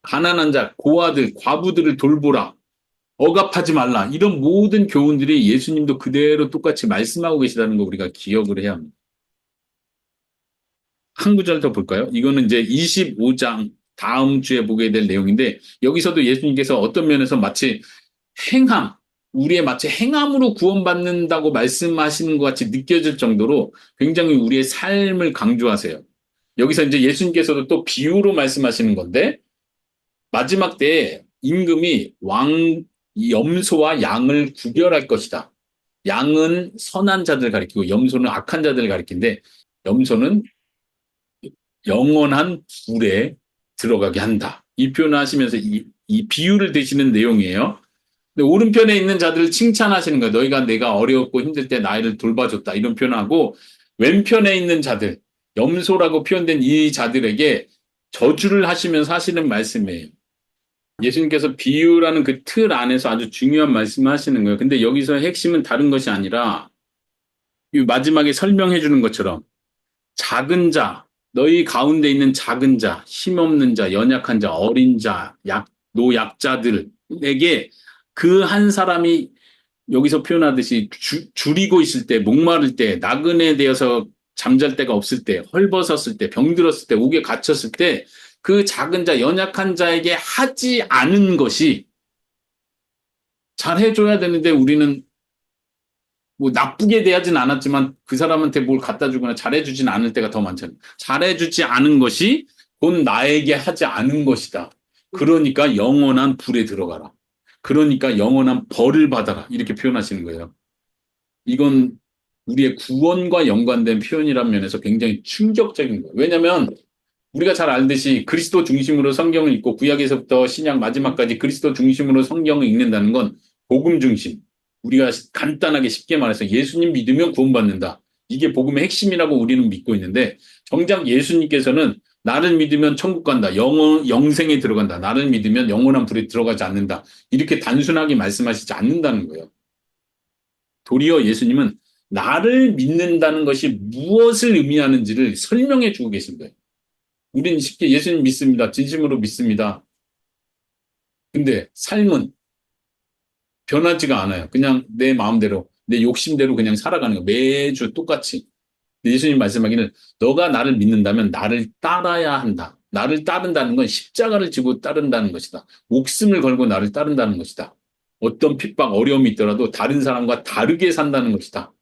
가난한 자, 고아들, 과부들을 돌보라. 억압하지 말라. 이런 모든 교훈들이 예수님도 그대로 똑같이 말씀하고 계시다는 거 우리가 기억을 해야 합니다. 한 구절 더 볼까요? 이거는 이제 25장 다음 주에 보게 될 내용인데 여기서도 예수님께서 어떤 면에서 마치 행함, 우리의 마치 행함으로 구원받는다고 말씀하시는 것 같이 느껴질 정도로 굉장히 우리의 삶을 강조하세요. 여기서 이제 예수님께서도 또 비유로 말씀하시는 건데 마지막 때에 임금이 염소와 양을 구별할 것이다. 양은 선한 자들을 가리키고 염소는 악한 자들을 가리키는데 염소는 영원한 불에 들어가게 한다. 이 표현을 하시면서 이 비유를 드시는 내용이에요. 근데 오른편에 있는 자들을 칭찬하시는 거예요. 너희가 내가 어려웠고 힘들 때 나를 돌봐줬다. 이런 표현하고 왼편에 있는 자들, 염소라고 표현된 이 자들에게 저주를 하시면서 하시는 말씀이에요. 예수님께서 비유라는 그 틀 안에서 아주 중요한 말씀을 하시는 거예요. 근데 여기서 핵심은 다른 것이 아니라 이 마지막에 설명해 주는 것처럼 작은 자, 너희 가운데 있는 작은 자, 힘없는 자, 연약한 자, 어린 자, 노약자들에게 그 한 사람이 여기서 표현하듯이 줄이고 있을 때, 목마를 때, 나그네 되어서 잠잘 데가 없을 때, 헐벗었을 때, 병들었을 때, 옥에 갇혔을 때, 그 작은 자, 연약한 자에게 하지 않은 것이 잘 해줘야 되는데 우리는 뭐 나쁘게 대하진 않았지만 그 사람한테 뭘 갖다 주거나 잘해주진 않을 때가 더 많잖아요. 잘해주지 않은 것이 곧 나에게 하지 않은 것이다. 그러니까 영원한 불에 들어가라. 그러니까 영원한 벌을 받아라. 이렇게 표현하시는 거예요. 이건 우리의 구원과 연관된 표현이란 면에서 굉장히 충격적인 거예요. 왜냐하면 우리가 잘 알듯이 그리스도 중심으로 성경을 읽고 구약에서부터 신약 마지막까지 그리스도 중심으로 성경을 읽는다는 건 복음 중심. 우리가 간단하게 쉽게 말해서 예수님 믿으면 구원받는다. 이게 복음의 핵심이라고 우리는 믿고 있는데 정작 예수님께서는 나를 믿으면 천국 간다. 영생에 들어간다. 나를 믿으면 영원한 불에 들어가지 않는다. 이렇게 단순하게 말씀하시지 않는다는 거예요. 도리어 예수님은 나를 믿는다는 것이 무엇을 의미하는지를 설명해 주고 계신 거예요. 우리는 쉽게 예수님 믿습니다. 진심으로 믿습니다. 근데 삶은 변하지가 않아요. 그냥 내 마음대로, 내 욕심대로 그냥 살아가는 거예요. 매주 똑같이. 예수님 말씀하기는 너가 나를 믿는다면 나를 따라야 한다. 나를 따른다는 건 십자가를 지고 따른다는 것이다. 목숨을 걸고 나를 따른다는 것이다. 어떤 핍박, 어려움이 있더라도 다른 사람과 다르게 산다는 것이다.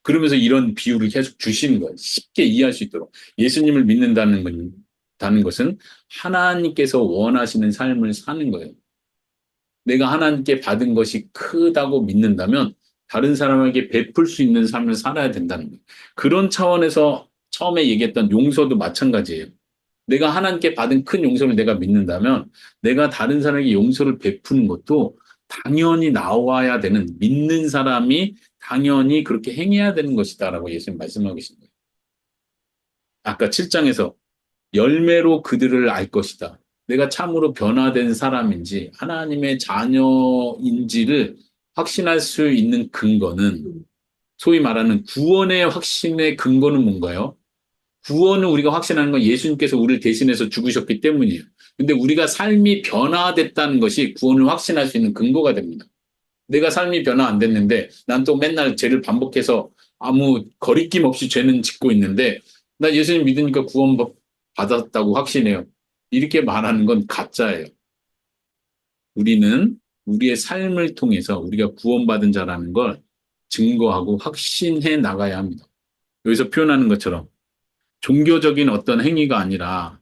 그러면서 이런 비유를 계속 주시는 거예요. 쉽게 이해할 수 있도록. 예수님을 믿는다는 다는 것은 하나님께서 원하시는 삶을 사는 거예요. 내가 하나님께 받은 것이 크다고 믿는다면 다른 사람에게 베풀 수 있는 삶을 살아야 된다는 거예요. 그런 차원에서 처음에 얘기했던 용서도 마찬가지예요. 내가 하나님께 받은 큰 용서를 내가 믿는다면 내가 다른 사람에게 용서를 베푸는 것도 당연히 나와야 되는, 믿는 사람이 당연히 그렇게 행해야 되는 것이다라고 예수님 말씀하고 계신 거예요. 아까 7장에서 열매로 그들을 알 것이다. 내가 참으로 변화된 사람인지 하나님의 자녀인지를 확신할 수 있는 근거는, 소위 말하는 구원의 확신의 근거는 뭔가요? 구원을 우리가 확신하는 건 예수님께서 우리를 대신해서 죽으셨기 때문이에요. 근데 우리가 삶이 변화됐다는 것이 구원을 확신할 수 있는 근거가 됩니다. 내가 삶이 변화 안 됐는데 난 또 맨날 죄를 반복해서 아무 거리낌 없이 죄는 짓고 있는데 나 예수님 믿으니까 구원 받았다고 확신해요. 이렇게 말하는 건 가짜예요. 우리는 우리의 삶을 통해서 우리가 구원받은 자라는 걸 증거하고 확신해 나가야 합니다. 여기서 표현하는 것처럼 종교적인 어떤 행위가 아니라,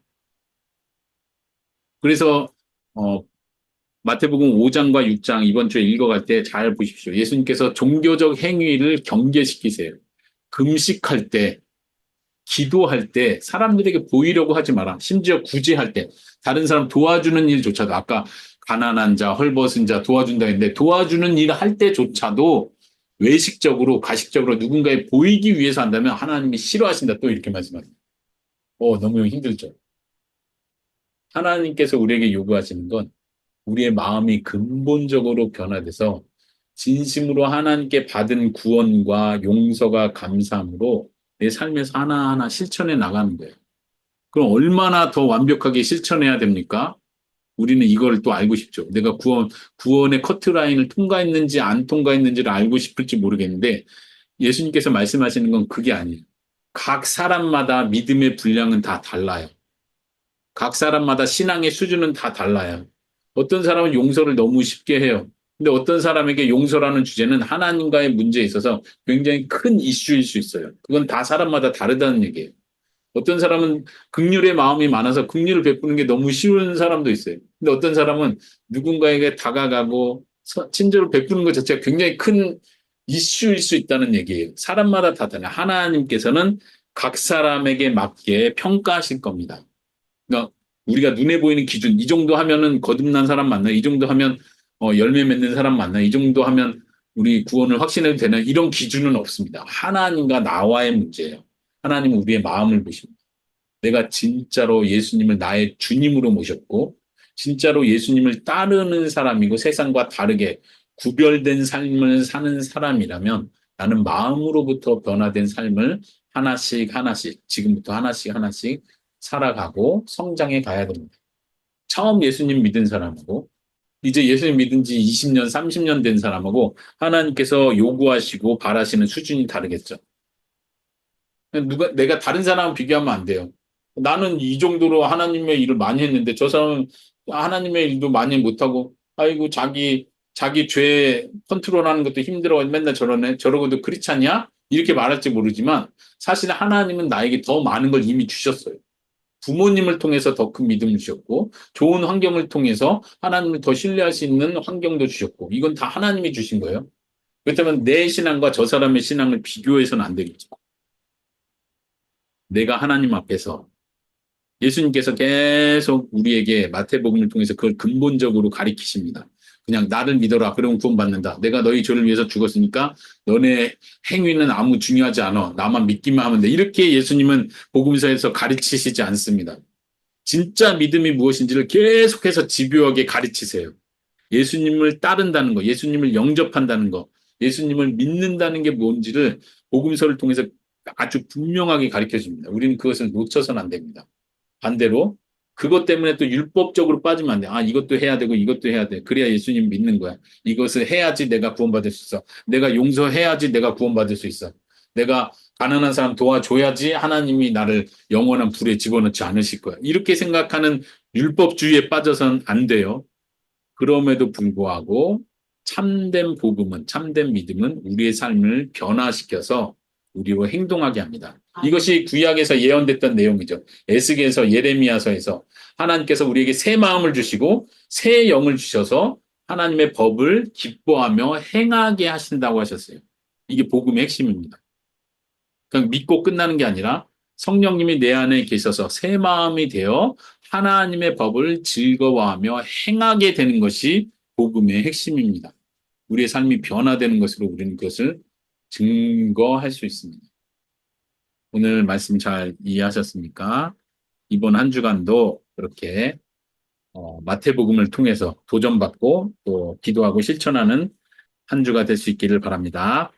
그래서 마태복음 5장과 6장 이번 주에 읽어갈 때 잘 보십시오. 예수님께서 종교적 행위를 경계시키세요. 금식할 때, 기도할 때 사람들에게 보이려고 하지 마라. 심지어 구제할 때, 다른 사람 도와주는 일조차도, 아까 가난한 자, 헐벗은 자 도와준다 했는데 도와주는 일 할 때조차도 외식적으로, 가식적으로 누군가에 보이기 위해서 한다면 하나님이 싫어하신다. 또 이렇게 말씀하세요. 너무 힘들죠. 하나님께서 우리에게 요구하시는 건 우리의 마음이 근본적으로 변화돼서 진심으로 하나님께 받은 구원과 용서가 감사함으로 내 삶에서 하나하나 실천해 나가는 거예요. 그럼 얼마나 더 완벽하게 실천해야 됩니까? 우리는 이걸 또 알고 싶죠. 내가 구원의 커트라인을 통과했는지 안 통과했는지를 알고 싶을지 모르겠는데 예수님께서 말씀하시는 건 그게 아니에요. 각 사람마다 믿음의 분량은 다 달라요. 각 사람마다 신앙의 수준은 다 달라요. 어떤 사람은 용서를 너무 쉽게 해요. 근데 어떤 사람에게 용서라는 주제는 하나님과의 문제에 있어서 굉장히 큰 이슈일 수 있어요. 그건 다 사람마다 다르다는 얘기예요. 어떤 사람은 긍휼의 마음이 많아서 긍휼을 베푸는 게 너무 쉬운 사람도 있어요. 근데 어떤 사람은 누군가에게 다가가고 친절을 베푸는 것 자체가 굉장히 큰 이슈일 수 있다는 얘기예요. 사람마다 다 달라요. 하나님께서는 각 사람에게 맞게 평가하실 겁니다. 그러니까 우리가 눈에 보이는 기준, 이 정도 하면은 거듭난 사람 맞나? 이 정도 하면 열매 맺는 사람 맞나? 이 정도 하면 우리 구원을 확신해도 되나? 이런 기준은 없습니다. 하나님과 나와의 문제예요. 하나님은 우리의 마음을 보십니다. 내가 진짜로 예수님을 나의 주님으로 모셨고 진짜로 예수님을 따르는 사람이고 세상과 다르게 구별된 삶을 사는 사람이라면 나는 마음으로부터 변화된 삶을 하나씩 하나씩, 지금부터 하나씩 하나씩 살아가고 성장해 가야 됩니다. 처음 예수님 믿은 사람하고 이제 예수님 믿은 지 20년, 30년 된 사람하고 하나님께서 요구하시고 바라시는 수준이 다르겠죠. 내가 다른 사람하고 비교하면 안 돼요. 나는 이 정도로 하나님의 일을 많이 했는데 저 사람은 하나님의 일도 많이 못하고 아이고 자기 죄 컨트롤하는 것도 힘들어 맨날 저러네. 저러고도 크리스찬이야? 이렇게 말할지 모르지만 사실 하나님은 나에게 더 많은 걸 이미 주셨어요. 부모님을 통해서 더 큰 믿음을 주셨고 좋은 환경을 통해서 하나님을 더 신뢰할 수 있는 환경도 주셨고 이건 다 하나님이 주신 거예요. 그렇다면 내 신앙과 저 사람의 신앙을 비교해서는 안 되겠죠. 내가 하나님 앞에서 예수님께서 계속 우리에게 마태복음을 통해서 그걸 근본적으로 가리키십니다. 그냥 나를 믿어라. 그러면 구원받는다. 내가 너희 죄를 위해서 죽었으니까 너네 행위는 아무 중요하지 않아. 나만 믿기만 하면 돼. 이렇게 예수님은 복음서에서 가르치시지 않습니다. 진짜 믿음이 무엇인지를 계속해서 집요하게 가르치세요. 예수님을 따른다는 거, 예수님을 영접한다는 거, 예수님을 믿는다는 게 뭔지를 복음서를 통해서 아주 분명하게 가르쳐줍니다. 우리는 그것을 놓쳐서는 안 됩니다. 반대로 그것 때문에 또 율법적으로 빠지면 안 돼. 이것도 해야 되고 이것도 해야 돼. 그래야 예수님 믿는 거야. 이것을 해야지 내가 구원받을 수 있어. 내가 용서해야지 내가 구원받을 수 있어. 내가 가난한 사람 도와줘야지 하나님이 나를 영원한 불에 집어넣지 않으실 거야. 이렇게 생각하는 율법주의에 빠져선 안 돼요. 그럼에도 불구하고 참된 복음은, 참된 믿음은 우리의 삶을 변화시켜서 우리로 행동하게 합니다. 이것이 구약에서 예언됐던 내용이죠. 에스겔서, 예레미야서에서 하나님께서 우리에게 새 마음을 주시고 새 영을 주셔서 하나님의 법을 기뻐하며 행하게 하신다고 하셨어요. 이게 복음의 핵심입니다. 그냥 믿고 끝나는 게 아니라 성령님이 내 안에 계셔서 새 마음이 되어 하나님의 법을 즐거워하며 행하게 되는 것이 복음의 핵심입니다. 우리의 삶이 변화되는 것으로 우리는 그것을 증거할 수 있습니다. 오늘 말씀 잘 이해하셨습니까? 이번 한 주간도 그렇게 마태복음을 통해서 도전받고 또 기도하고 실천하는 한 주가 될 수 있기를 바랍니다.